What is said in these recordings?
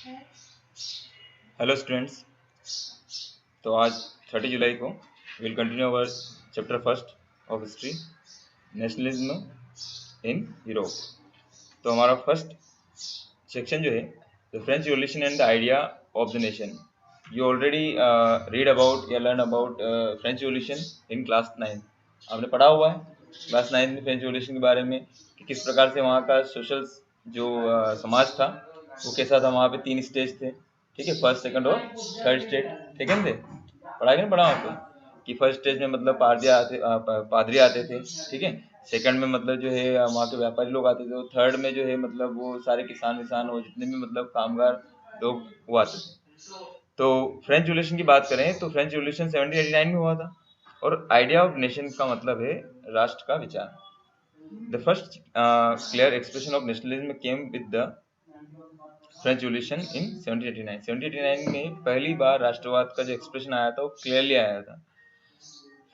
Hello students. तो आज 30 जुलाई को will continue our chapter first of history, nationalism in Europe. तो हमारा फर्स्ट सेक्शन जो है the French revolution and the idea of the nation. You already read about या learn about French revolution in class 9। आपने पढ़ा हुआ है class 9 में फ्रेंच रिवॉल्यूशन के बारे में कि किस प्रकार से वहाँ का सोशल जो समाज था वो कैसा था। वहाँ पे 3 स्टेज थे, ठीक है, फर्स्ट सेकंड और थर्ड स्टेज। ठीक है, पढ़ा कि नहीं पढ़ा वहाँ पे कि फर्स्ट स्टेज में मतलब पादरी आते थे, ठीक है। सेकंड में मतलब जो है वहाँ के व्यापारी लोग आते थे। थर्ड में जो है मतलब वो सारे किसान विसान और जितने भी मतलब कामगार लोग वो आते थे। तो फ्रेंच रिवॉल्यूशन की बात करें तो फ्रेंच रिवॉल्यूशन 1789 में हुआ था और आइडिया ऑफ नेशन का मतलब है राष्ट्र का विचार। The first clear expression of nationalism came with the French revolution इन 1789। 1789 में पहली बार राष्ट्रवाद का जो एक्सप्रेशन आया था वो क्लियरली आया था।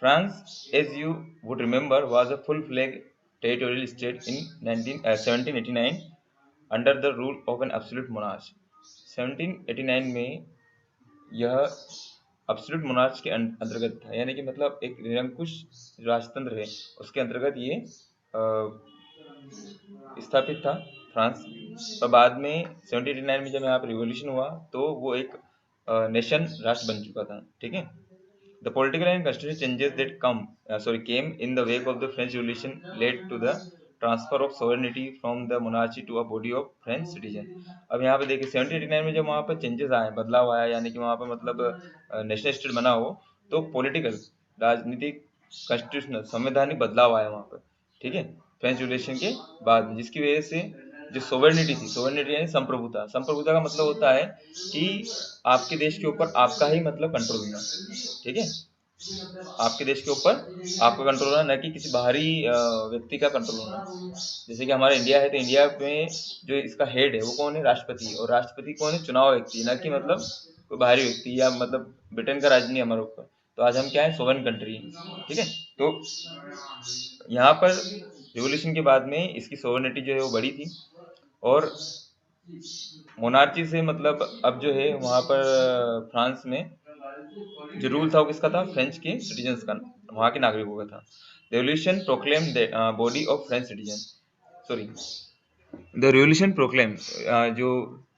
France, as you would remember, was a full-fledged territorial state in 1789 under the rule of an absolute monarch. 1789 में यह एब्सोल्यूट मोनार्च के अंतर्गत था, यानी कि मतलब एक निरंकुश राजतंत्र है उसके अंतर्गत ये स्थापित था फ्रांस। पर बाद में 1789 में जब यहाँ पर रिवॉल्यूशन हुआ तो वो एक नेशन राष्ट्र बन चुका था, ठीक है। The political and constitutional changes that came in the wake of the French Revolution led to the transfer of sovereignty from the monarchy to a body of French citizen। अब यहाँ पे देखिए 1789 में जब वहाँ पर चेंजेस आए, बदलाव आया, यानी कि वहाँ पर मतलब नेशनल स्टेट बना हो तो पॉलिटिकल, राजनीतिक, कॉन्स्टिट्यूशनल, संवैधानिक बदलाव आया वहाँ पर, ठीक है, फ्रेंच रिवॉल्यूशन के बाद में, जिसकी वजह से जो सोवर्निटी थी, सोवर्निटी यानी संप्रभुता। संप्रभुता का मतलब होता है कि आपके देश के ऊपर आपका ही मतलब कंट्रोल होना, ठीक है, आपके देश के ऊपर आपका कंट्रोल होना, न कि किसी बाहरी व्यक्ति का कंट्रोल होना। जैसे कि हमारा इंडिया है तो इंडिया में जो इसका हेड है वो कौन है? राष्ट्रपति। और राष्ट्रपति कौन है? चुनाव व्यक्ति, न कि मतलब कोई बाहरी व्यक्ति या मतलब ब्रिटेन का राज नहीं हमारे ऊपर। तो आज हम क्या है? सोवरेन कंट्री, ठीक है। तो यहाँ पर रिवोल्यूशन के बाद में इसकी सोवरेनिटी जो है वो बढ़ी थी और मोनार्ची से मतलब अब जो है वहाँ पर फ्रांस में जो रूल था वो किसका था? फ्रेंच के सिटीजन्स का, वहाँ के नागरिकों का था। Revolution proclaim the body of French citizen, sorry, the revolution proclaim, जो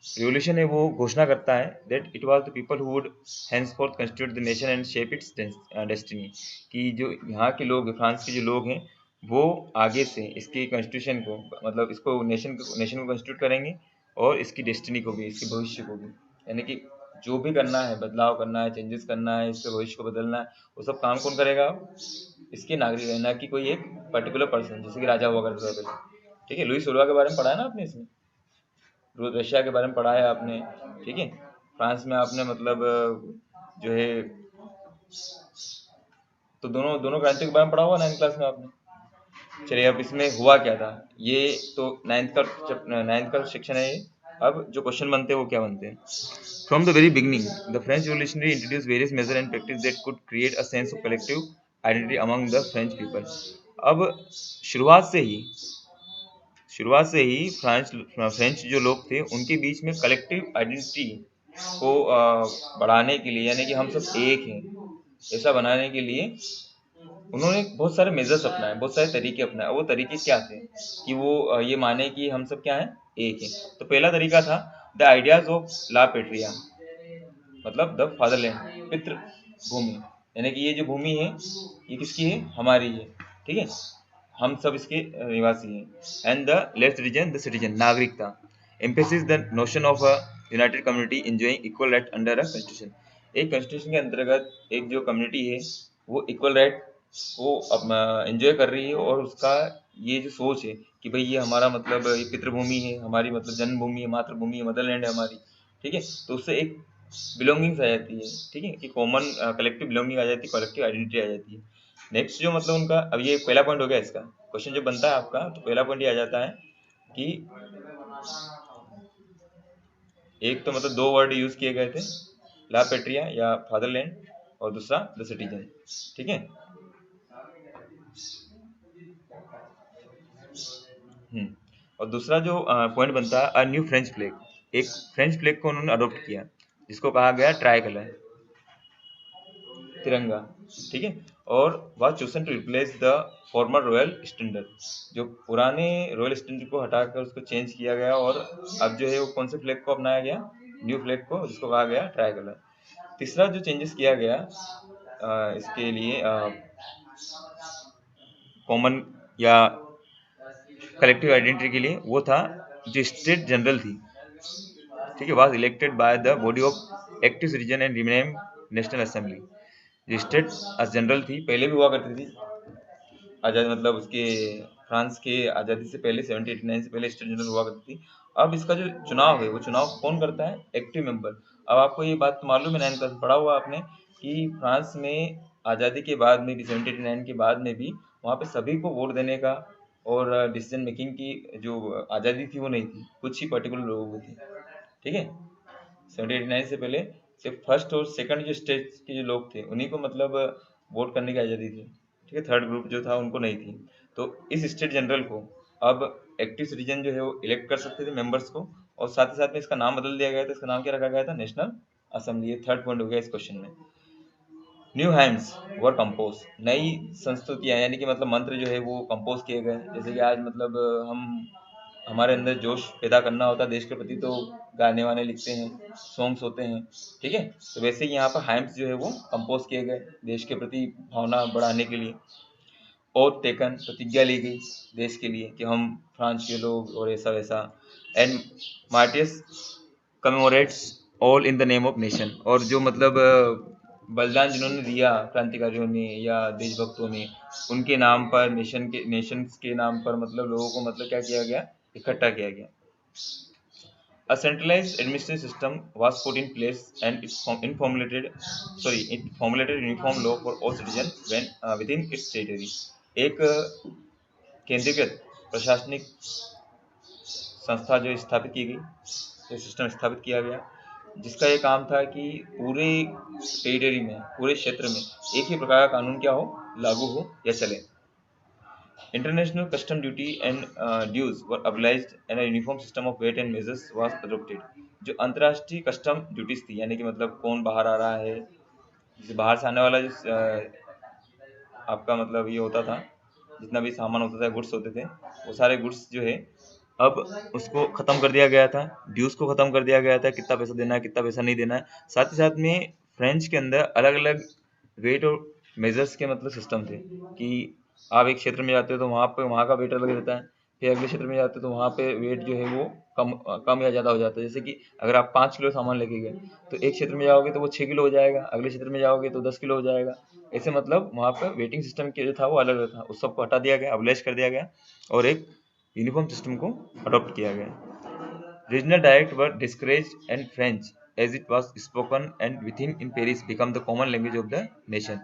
रिवोल्यूशन है वो घोषणा करता है that it was the people who would henceforth constitute the nation and shape its destiny, कि जो यहाँ के लोग, फ्रांस के जो लोग हैं वो आगे से इसके कॉन्स्टिट्यूशन को मतलब इसको नेशन को कॉन्स्टिट्यूट करेंगे और इसकी डेस्टिनी को भी, इसके भविष्य को भी, यानी कि जो भी करना है, बदलाव करना है, चेंजेस करना है, इसके भविष्य को बदलना है, वो सब काम कौन करेगा? इसके नागरिक है, ना कि कोई एक पर्टिकुलर पर्सन, जैसे कि राजा हुआ करता था पहले, ठीक है। लुई सोलवा के बारे में पढ़ा है ना आपने, इसमें रशिया के बारे में पढ़ा है आपने, ठीक है। फ्रांस में आपने मतलब जो है तो दोनों दोनों क्रांतियों के बारे में पढ़ा हुआ 9th क्लास में आपने। चलिए अब इसमें हुआ क्या था, ये तो 9th का सेक्शन है ये। अब जो क्वेश्चन बनते हैं वो क्या बनते हैं? From the very beginning the French revolutionary introduce various measure and practice that could create a sense of collective identity among the French people. अब शुरुआत से ही फ्रेंच जो लोग थे उनके बीच में कलेक्टिव आइडेंटिटी को बढ़ाने के लिए, यानी कि हम सब एक हैं ऐसा बनाने के लिए उन्होंने बहुत सारे मेजर्स अपनाए, बहुत सारे तरीके अपनाए। वो तरीके क्या थे कि वो ये माने कि हम सब क्या हैं? एक हैं। तो पहला तरीका था द आइडियाज ऑफ ला पेट्रिया, मतलब द फादरलैंड, पितृ भूमि, यानी कि ये जो भूमि है ये किसकी है? हमारी है, ठीक है, हम सब इसके निवासी हैं। And the left region the citizen, नागरिकता, emphasis the notion of a united community enjoying equal right under a constitution. एक कॉन्स्टिट्यूशन के अंतर्गत एक जो कम्युनिटी है वो इक्वल राइट को एंजॉय कर रही है, और उसका ये जो सोच है कि भाई ये हमारा मतलब ये पितृभूमि है, हमारी मतलब जन्मभूमि है, मातृभूमि है, मदरलैंड है हमारी, ठीक है। तो उससे एक बिलोंगिंग्स आ जाती है, ठीक है, कि कॉमन कलेक्टिव बिलोंगिंग आ जाती है, कलेक्टिव आइडेंटिटी आ जाती है। नेक्स्ट जो मतलब उनका, अब ये पहला पॉइंट हो गया इसका। क्वेश्चन जो बनता है आपका तो पहला पॉइंट ये आ जाता है कि एक तो मतलब दो वर्ड यूज किए गए थे, ला पेट्रिया या फादरलैंड, और दूसरा द सिटीजन, ठीक है। और दूसरा जो पॉइंट बनता है अ न्यू फ्रेंच फ्लैग, एक फ्रेंच फ्लैग को उन्होंने अडॉप्ट किया, जिसको कहा गया ट्राई कलर, तिरंगा, ठीक है। और was chosen to replace the former royal standard, जो पुराने रॉयल स्टैंडर्ड को हटाकर उसको चेंज किया गया, और अब जो है वो कौन से फ्लैग को अपनाया गया, न्यू फ्लैग को, जिसको कहा गया ट्राई कलर। तीसरा जो चेंजेस किया गया इसके लिए कॉमन या कलेक्टिव आइडेंटिटी के लिए, वो था जो स्टेट जनरल थी, ठीक है, was elected by the body of active citizen and rename national assembly. जो स्टेट जनरल थी, पहले भी हुआ करती थी, आज़ाद मतलब उसके फ्रांस के आज़ादी से पहले 1789 से पहले स्टेट जनरल हुआ करती थी। अब इसका जो चुनाव है वो चुनाव कौन करता है, एक्टिव मेंबर। अब आपको ये बात मालूम है, 9 क्लास पढ़ा हुआ आपने कि फ्रांस में आज़ादी के बाद में भी 1789 के बाद में भी वहाँ पे सभी को वोट देने का और डिसीजन मेकिंग की जो आज़ादी थी वो नहीं थी, कुछ ही पर्टिकुलर लोगों को थी, ठीक है। 1789 से पहले सिर्फ फर्स्ट और सेकंड जो स्टेट के जो लोग थे उन्हीं को मतलब वोट करने की आज़ादी थी, ठीक है, थर्ड ग्रुप जो था उनको नहीं थी। तो इस स्टेट जनरल को अब एक्टिव सिटीजन जो है वो इलेक्ट कर सकते थे मेंबर्स को, और साथ ही साथ में इसका नाम बदल दिया गया था, इसका नाम क्या रखा गया था, नेशनल असेंबली। ये थर्ड पॉइंट हो गया इस क्वेश्चन में। न्यू हैम्स वर कंपोज, नई संस्तुतियाँ यानी कि मतलब मंत्र जो है वो कंपोज किए गए। जैसे कि आज मतलब हम हमारे अंदर जोश पैदा करना होता है देश के प्रति, तो गाने वाने लिखते हैं, सॉन्ग्स होते हैं, ठीक है। तो वैसे ही यहाँ पर हैम्स जो है वो कंपोज किए गए देश के प्रति भावना बढ़ाने के लिए। ओथ टेकन, प्रतिज्ञा ली गई देश के लिए कि हम फ्रांस के लोग और ऐसा वैसा। And martyrs commemorates all in the name of nation, और जो मतलब बलिदान जिन्होंने दिया क्रांतिकारियों ने या देशभक्तों ने, उनके नाम पर नेशंस के नाम पर मतलब लोगों को मतलब क्या किया गया, इकट्ठा किया गया। A centralized administrative system was put in place and it formulated uniform law for all citizens when within its territory. एक केंद्रीकृत प्रशासनिक संस्था जो स्थापित की गई, जो सिस्टम स्थापित किया गया, जिसका ये काम था कि पूरे टेरिटरी में, पूरे क्षेत्र में एक ही प्रकार का कानून क्या हो, लागू हो या चले। International custom duty and dues were abolished and a uniform system of weight and measures was adopted. जो अंतर्राष्ट्रीय कस्टम ड्यूटीज थी, यानी कि मतलब कौन बाहर आ रहा है, जैसे बाहर से आने वाला जो आपका मतलब ये होता था, जितना भी सामान होता था, गुड्स होते थे, वो सारे गुड्स जो है अब उसको ख़त्म कर दिया गया था, ड्यूज को ख़त्म कर दिया गया था, कितना पैसा देना है कितना पैसा नहीं देना है। साथ ही साथ में फ्रेंच के अंदर अलग अलग वेट और मेजर्स के मतलब सिस्टम थे कि आप एक क्षेत्र में जाते हो तो वहाँ पे वहाँ का वेट अलग रहता है, फिर अगले क्षेत्र में जाते हो तो वहाँ पे वेट जो है वो कम या ज़्यादा हो जाता है। जैसे कि अगर आप 5 किलो सामान लेके गए तो एक क्षेत्र में जाओगे तो वो 6 किलो हो जाएगा, अगले क्षेत्र में जाओगे तो 10 किलो हो जाएगा। ऐसे मतलब वहाँ पर वेटिंग सिस्टम के जो था वो अलग अलग था, उस सबको हटा दिया गया, अबलेश कर दिया गया और एक यूनिफॉर्म सिस्टम को अडॉप्ट किया गया। Regional dialect were discouraged and French as it was spoken and within in Paris become the common language of the nation.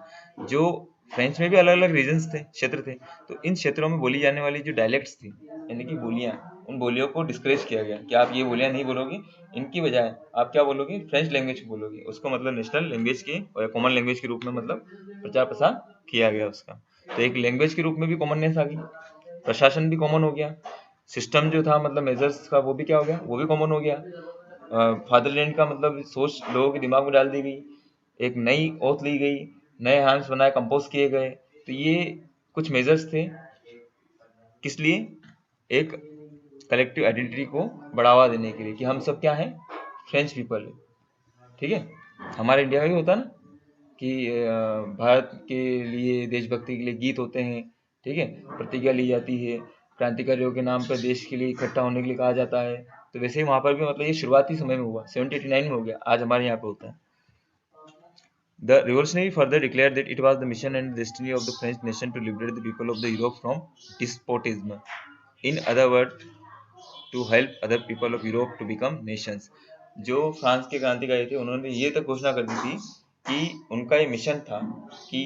जो फ्रेंच में भी अलग अलग रीजन्स थे, क्षेत्र थे, तो इन क्षेत्रों में बोली जाने वाली जो डायलेक्ट्स थी यानी कि बोलियाँ, उन बोलियों को डिस्करेज किया गया कि आप ये बोलियाँ नहीं बोलोगे, इनकी बजाय आप क्या बोलोगे, फ्रेंच लैंग्वेज बोलोगे। उसको मतलब नेशनल लैंग्वेज के और कॉमन लैंग्वेज के रूप में मतलब प्रचार प्रसार किया गया उसका। तो एक लैंग्वेज के रूप में भी कॉमननेस आ गई, प्रशासन भी कॉमन हो गया, सिस्टम जो था मतलब मेजर्स का वो भी क्या हो गया, वो भी कॉमन हो गया। फादरलैंड का मतलब सोच लोगों के दिमाग में डाल दी गई, एक नई ओथ ली गई, नए हैंड्स बनाए, कंपोज किए गए। तो ये कुछ मेजर्स थे, किस लिए, एक कलेक्टिव आइडेंटिटी को बढ़ावा देने के लिए कि हम सब क्या हैं, फ्रेंच पीपल है, ठीक है। हमारे इंडिया में भी होता ना कि भारत के लिए, देशभक्ति के लिए गीत होते हैं, ठीक है, प्रतिज्ञा ली जाती है, क्रांतिकारियों के नाम पर देश के लिए इकट्ठा होने के लिए कहा जाता है। तो वैसे ही वहाँ पर भी मतलब ये शुरुआती समय में हुआ, 1789 में हो गया, आज हमारे यहाँ पे होता है। The revolutionary further declared that it was the mission and destiny of the French nation to liberate the people of the Europe from despotism. In other words, to help other people of Europe to become nations. जो France के क्रांतिकारी थे उन्होंने ये तक घोषणा कर दी थी कि उनका ये मिशन था कि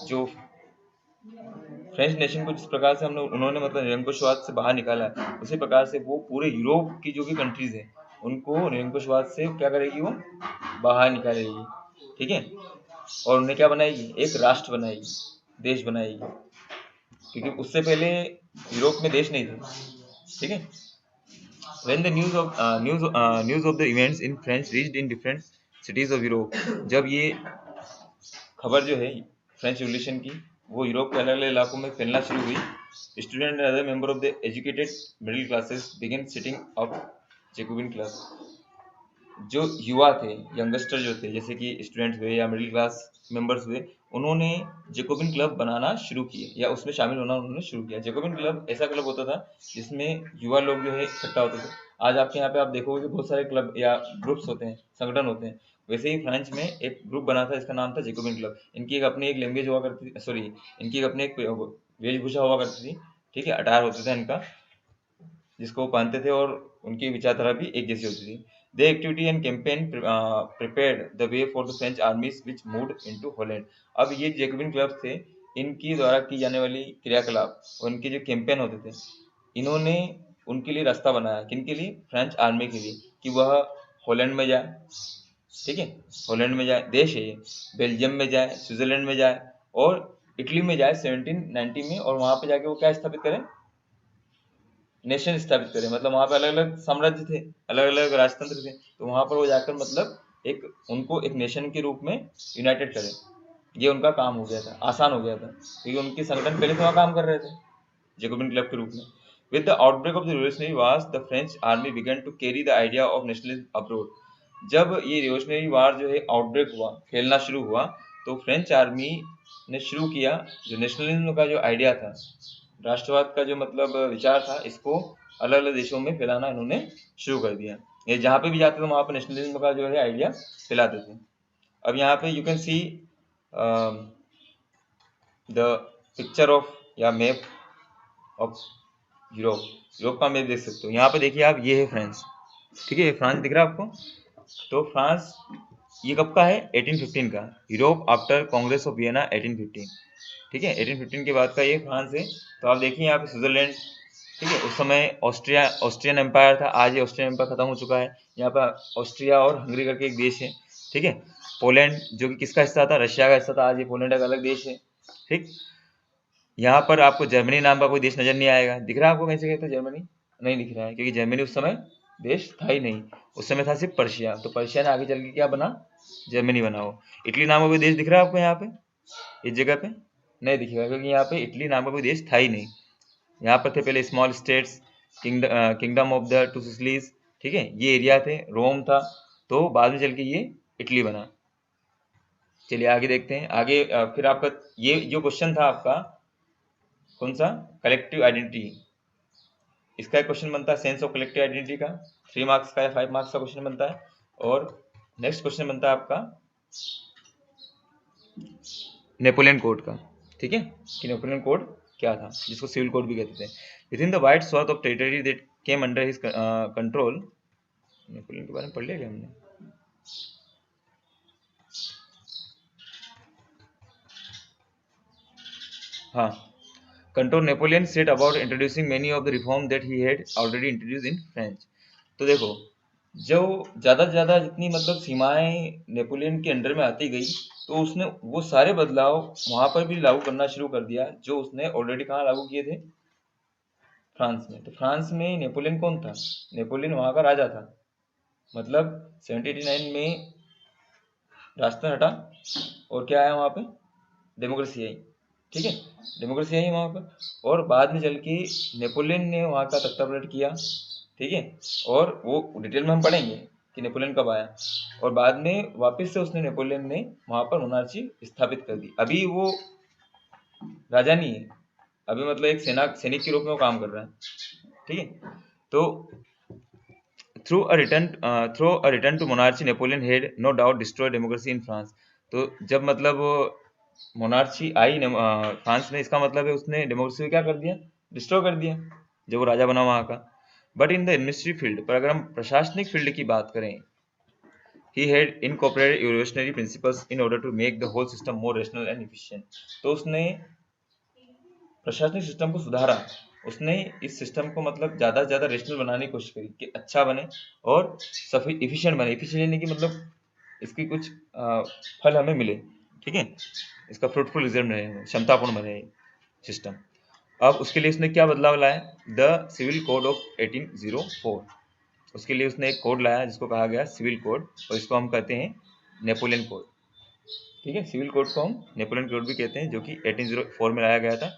जो फ्रेंच नेशन को जिस प्रकार से उन्होंने मतलब निरंकुशवाद से बाहर निकाला है, उसी प्रकार से वो पूरे यूरोप की जो भी कंट्रीज हैं उनको निरंकुशवाद से क्या करेगी, वो बाहर निकालेगी, ठीक है। और उन्हें क्या बनाएगी, एक राष्ट्र बनाएगी, देश बनाएगी, क्योंकि उससे पहले यूरोप में देश नहीं थे, ठीक है। When the news of the events in French reached in different cities of Europe, जब ये खबर जो है फ्रेंच रिवॉल्यूशन की वो यूरोप के अलग अलग इलाकों में फैलना शुरू हुई, student and other member of the educated middle classes begin sitting up Jacobin club. जो युवा थे, यंगस्टर जो थे, जैसे कि स्टूडेंट्स हुए या मिडिल क्लास मेंबर्स हुए, उन्होंने जैकोबिन क्लब बनाना शुरू किए या उसमें शामिल होना उन्होंने शुरू किया। जैकोबिन क्लब ऐसा क्लब होता था जिसमें युवा लोग जो है इकट्ठा होते थे। आज आपके यहाँ पे आप देखोगे कि बहुत सारे क्लब या ग्रुप्स होते हैं, संगठन होते हैं। वैसे ही फ्रांस में एक ग्रुप बना था, इसका नाम था जैकोबिन क्लब। इनकी एक अपनी एक लैंग्वेज हुआ करती थी, सॉरी, इनकी एक अपनी एक वेशभूषा हुआ करती थी, ठीक है, अटायर होता था इनका, जिसको वो पहनते थे, और उनकी विचारधारा भी एक जैसी होती थी। Their activity and campaign prepared the way for the French armies which moved into Holland। अब ये जैकोबिन क्लब थे, इनकी द्वारा की जाने वाली क्रियाकलाप और इनके जो कैंपेन होते थे, इन्होंने उनके लिए रास्ता बनाया। किनके लिए? फ्रेंच आर्मी के लिए, कि वह हॉलैंड में जाए, ठीक है, हॉलैंड में जाए, देश है ये, बेल्जियम में जाए, स्विट्जरलैंड में जाए और इटली में जाए 1790 में, और वहाँ पे जाके वो क्या स्थापित करें? नेशन स्थापित करें। मतलब वहाँ पे अलग अलग साम्राज्य थे, अलग अलग राजतंत्र थे, तो वहाँ पर वो जाकर मतलब एक उनको एक नेशन के रूप में यूनाइटेड करें। ये उनका काम हो गया था, आसान हो गया था, क्योंकि उनके संगठन पहले से वहाँ काम कर रहे थे जैकोबिन क्लब के रूप में। With the outbreak of the revolutionary wars the French army began to carry the idea of nationalism abroad. जब ये रिवॉल्यूशनरी वार जो है आउटब्रेक हुआ, फैलना शुरू हुआ, तो फ्रेंच आर्मी ने शुरू किया जो नेशनलिज्म का जो आइडिया था, राष्ट्रवाद का जो मतलब विचार था, इसको अलग अलग देशों में फैलाना इन्होंने शुरू कर दिया। ये जहाँ पे भी जाते थे वहाँ पे नेशनलिज्म का जो है आइडिया फैलाते थे। अब यहाँ पे you can see the picture of या मैप ऑफ यूरोप। यूरोप का मैप देख सकते हो यहाँ पे, देखिए आप, ये है फ्रांस, ठीक है, फ्रांस दिख रहा है आपको? तो फ्रांस ये कब का है? 1815 का। Europe after Congress of Vienna 1815, ठीक है, 1815 के बाद का ये फ्रांस है। तो आप देखिए यहाँ पे स्विट्जरलैंड, ठीक है, उस समय ऑस्ट्रियन एम्पायर था, आज ये ऑस्ट्रियन एम्पायर खत्म हो चुका है। यहाँ पर ऑस्ट्रिया और हंगरी करके एक देश है, ठीक है। पोलैंड जो कि किसका हिस्सा था? रशिया का हिस्सा था, आज ये पोलैंड एक अलग देश है, ठीक। यहाँ पर आपको जर्मनी नाम का कोई देश नजर नहीं आएगा। दिख रहा है आपको? कैसे कहते हैं जर्मनी? नहीं दिख रहा है, क्योंकि जर्मनी उस समय देश था ही नहीं, उस समय था सिर्फ पर्शिया। तो पर्शिया ने आगे चल के क्या बना? जर्मनी बना। हो इटली नाम का कोई देश दिख रहा है आपको यहाँ पे, इस जगह पे? नहीं दिखेगा, क्योंकि यहाँ पे इटली नाम का कोई देश था ही नहीं। यहाँ पर थे पहले small states, kingdom of the two Sicilies, ठीक है, ये एरिया थे, रोम था, तो बाद में चल के ये इटली बना। चलिए आगे देखते हैं। आगे फिर आपका ये जो क्वेश्चन था आपका, कौन सा? Collective identity. इसका एक क्वेश्चन बनता है सेंस ऑफ कलेक्टिव आइडेंटिटी का, 3 मार्क्स का या 5 मार्क्स का क्वेश्चन बनता है। और नेक्स्ट क्वेश्चन बनता है आपका नेपोलियन कोड का, ठीक है, कि नेपोलियन कोड क्या था, जिसको सिविल कोड भी कहते थे। Within the wide swath of territory that came under his control. Napoleon के बारे में पढ़ लिया क्या हमने? हाँ, control Napoleon set about introducing many of the reform that he had already introduce in French. तो देखो, जो ज़्यादा से ज़्यादा जितनी मतलब सीमाएं नेपोलियन के अंडर में आती गई, तो उसने वो सारे बदलाव वहाँ पर भी लागू करना शुरू कर दिया, जो उसने ऑलरेडी कहाँ लागू किए थे? फ्रांस में। तो फ्रांस में नेपोलियन कौन था? नेपोलियन वहाँ का राजा था। मतलब 1789 में राजतंत्र हटा और क्या आया वहाँ पे? डेमोक्रेसी आई, ठीक है, डेमोक्रेसी आई वहाँ पर। और बाद में चल के नेपोलियन ने वहाँ का तख्ता पलट किया, ठीक है, और वो डिटेल में हम पढ़ेंगे कि नेपोलियन कब आया। और बाद में वापस से उसने नेपोलियन ने वहाँ पर मोनार्ची स्थापित कर दी। अभी वो राजा नहीं है, अभी मतलब एक सैनिक के रूप में वो काम कर रहा है, ठीक है। तो through a return to monarchy Napoleon had no doubt destroy democracy in France. तो जब मतलब मोनार्ची आई फ्रांस में, इसका मतलब है उसने डेमोक्रेसी को क्या कर दिया? डिस्ट्रॉय कर दिया, जब वो राजा बना वहाँ का। But in the administrative field, पर अगर हम प्रशासनिक फील्ड की बात करें, he had incorporated evolutionary principles in order to make the whole system more rational and efficient। तो उसने प्रशासनिक सिस्टम को सुधारा, उसने इस सिस्टम को मतलब ज़्यादा से ज़्यादा रेशनल बनाने की कोशिश करी कि अच्छा बने और सफी इफिशिएंट बने। इफिशिएंट यानी कि मतलब इसकी कुछ फल हमें मिले, ठीक है, इसका फ्रूटफुल रिजल्ट रहे, क्षमतापूर्ण बने सिस्टम। अब उसके लिए इसने क्या बदलाव लाया? द सिविल कोड ऑफ 1804, उसके लिए उसने एक कोड लाया जिसको कहा गया सिविल कोड, और इसको हम कहते हैं नेपोलियन कोड। ठीक है, सिविल कोड को हम नेपोलियन कोड भी कहते हैं, जो कि 1804 में लाया गया था।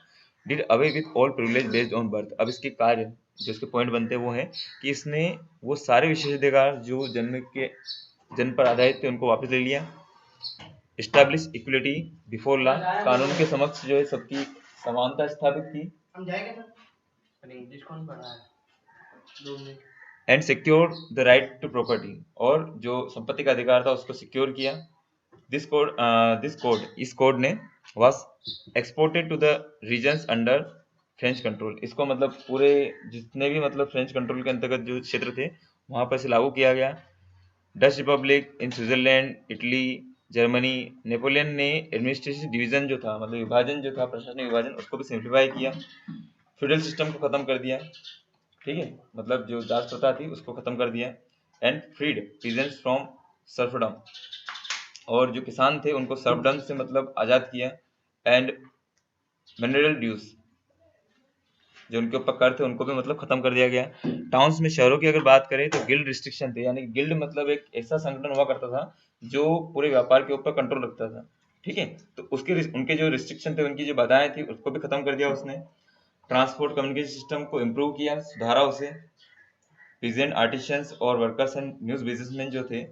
Did away with all privilege based on birth. अब इसके कार्य जो इसके पॉइंट बनते हैं वो है कि इसने वो सारे विशेषाधिकार जो जन्म पर आधारित थे उनको वापस ले लिया। इस्टेब्लिश इक्वलिटी बिफोर लॉ, कानून के समक्ष जो है सबकी समानता स्थापित की। And secure the right to property, और जो संपत्ति का अधिकार था उसको सिक्योर किया। इस कोड ने was exported to the regions under French control. इसको मतलब पूरे जितने भी मतलब फ्रेंच कंट्रोल के अंतर्गत जो क्षेत्र थे वहां पर इसे लागू किया गया। Dutch Republic in Switzerland, Italy, Germany. Napoleon ने एडमिनिस्ट्रेटिव डिवीजन जो था, मतलब विभाजन जो था, प्रशासनिक विभाजन, उसको भी सिंप्लीफाई किया। फ्यूडल सिस्टम को खत्म कर दिया। ठीक है, मतलब जो दास प्रथा थी उसको खत्म कर दिया। And freed peasants from serfdom, और जो किसान थे उनको सर्फडम से मतलब आज़ाद किया। एंड मिनरल ड्यूज, जो उनके ऊपर कर थे उनको भी मतलब खत्म कर दिया गया। टाउन्स में, शहरों की अगर बात करें तो गिल्ड रिस्ट्रिक्शन थे, यानी गिल्ड मतलब एक ऐसा संगठन हुआ करता था जो पूरे व्यापार के ऊपर कंट्रोल रखता था। ठीक है, तो उनके जो रिस्ट्रिक्शन थे, उनकी जो बाधाएं थी, उसको भी खत्म कर दिया उसने। ट्रांसपोर्ट कम्युनिकेशन सिस्टम को इम्प्रूव किया, सुधारा उसे। पीजेंट आर्टिशंस और वर्कर्स एंड न्यूज बिजनेसमैन जो थे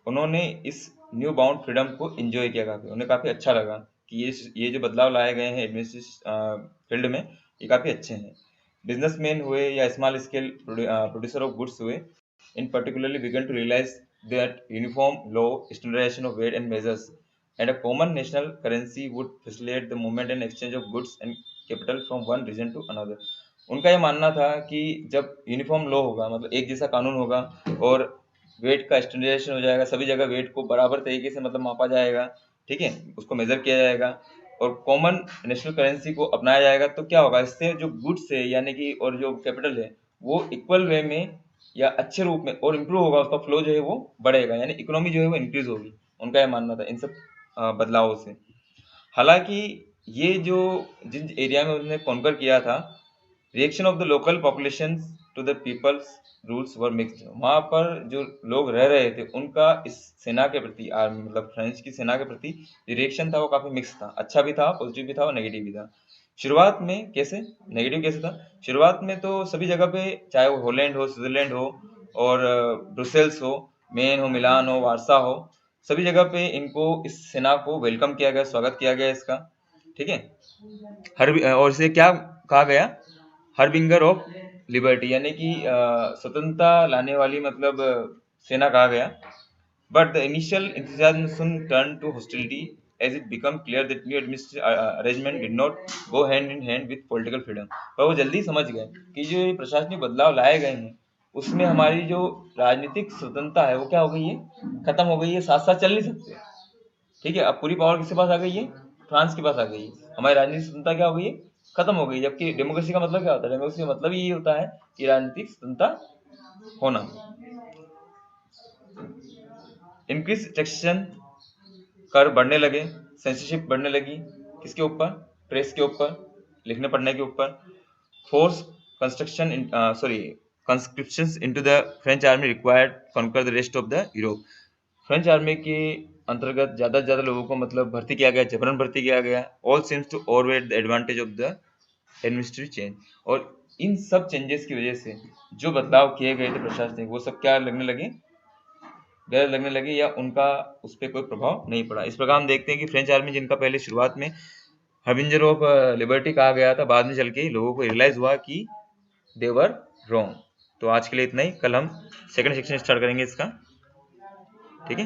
उन्होंने इस न्यू बाउंड फ्रीडम को एंजॉय किया, काफ़ी उन्हें काफ़ी अच्छा लगा कि ये जो बदलाव लाए गए हैं एडमिनिस्ट्रेशन फील्ड में, ये काफ़ी अच्छे हैं। बिजनेसमैन हुए या small scale producer of goods हुए, in particularly began to realise that uniform law, standardisation of weight and measures and a common national currency would facilitate the movement and exchange of goods and capital from one region to another. उनका ये मानना था कि जब uniform law होगा, मतलब एक जैसा कानून होगा, और वेट का स्टैंडर्डाइजेशन हो जाएगा, सभी जगह वेट को बराबर तरीके से मतलब मापा जाएगा। ठीक है, उसको मेजर किया जाएगा, और कॉमन नेशनल करेंसी को अपनाया जाएगा, तो क्या होगा, इससे जो गुड्स है यानी कि और जो कैपिटल है वो इक्वल वे में या अच्छे रूप में और इम्प्रूव होगा, उसका फ्लो जो है वो बढ़ेगा, यानी इकोनॉमी जो है वो इंक्रीज होगी। उनका यह मानना था इन सब बदलावों से। हालांकि ये जो जिन एरिया में उन्होंने कॉन्कर किया था, reaction of the local population to the people's rules were mixed. वहाँ पर जो लोग रह रहे थे उनका इस सेना के प्रति, मतलब फ्रेंच की सेना के प्रति रिएक्शन था वो काफ़ी मिक्स था, अच्छा भी था, पॉजिटिव भी था और नेगेटिव भी था। शुरुआत में कैसे नेगेटिव कैसे था, शुरुआत में तो सभी जगह पे, चाहे वो हॉलैंड हो, स्विट्जरलैंड हो, और ब्रुसेल्स हो, मेन हो, मिलान हो, वारसा हो, सभी जगह पे इनको इस सेना को वेलकम किया गया, स्वागत किया गया इसका। ठीक है, और इसे क्या कहा गया, हरबिंगर ऑफ लिबर्टी, यानी कि स्वतंत्रता लाने वाली मतलब सेना कहा गया। But the initial enthusiasm soon turned to hostility as it became clear that new administrative arrangement did not go hand in hand with political freedom। पर वो जल्दी समझ गए कि जो ये प्रशासनिक बदलाव लाए गए हैं उसमें हमारी जो राजनीतिक स्वतंत्रता है वो क्या हो गई है, खत्म हो गई है, साथ साथ चल नहीं सकते। ठीक है, अब पूरी पावर किसके पास आ गई है, फ्रांस के पास आ गई है। हमारी राजनीतिक स्वतंत्रता क्या हो गई है, खत्म हो गई। जबकि डेमोक्रेसी का मतलब क्या होता है, डेमोक्रेसी का मतलब यही होता है कि राजनीतिक स्वतंत्रता होना। इंक्रीज टैक्सेशन, कर बढ़ने लगे, सेंसरशिप बढ़ने लगी, किसके ऊपर, प्रेस के ऊपर, लिखने पढ़ने के ऊपर। Force conscriptions into the French army required conquer the rest of the Europe। French army के अंतर्गत ज़्यादा से ज़्यादा लोगों को मतलब भर्ती किया गया, जबरन भर्ती किया गया। All seems to overweight the advantage of the administrative change. और इन सब चेंजेस की वजह से जो बदलाव किए गए थे प्रशासनिक, वो सब क्या लगने लगे, गलत लगने लगे, या उनका उस पर कोई प्रभाव नहीं पड़ा। इस प्रकार हम देखते हैं कि फ्रेंच आर्मी, जिनका पहले शुरुआत में हर्बिंजर ऑफ लिबर्टी कहा गया था, बाद में चल के लोगों को रियलाइज हुआ कि दे वर रॉन्ग। तो आज के लिए इतना ही, कल हम सेकंड सेक्शन स्टार्ट करेंगे इसका। ठीक है।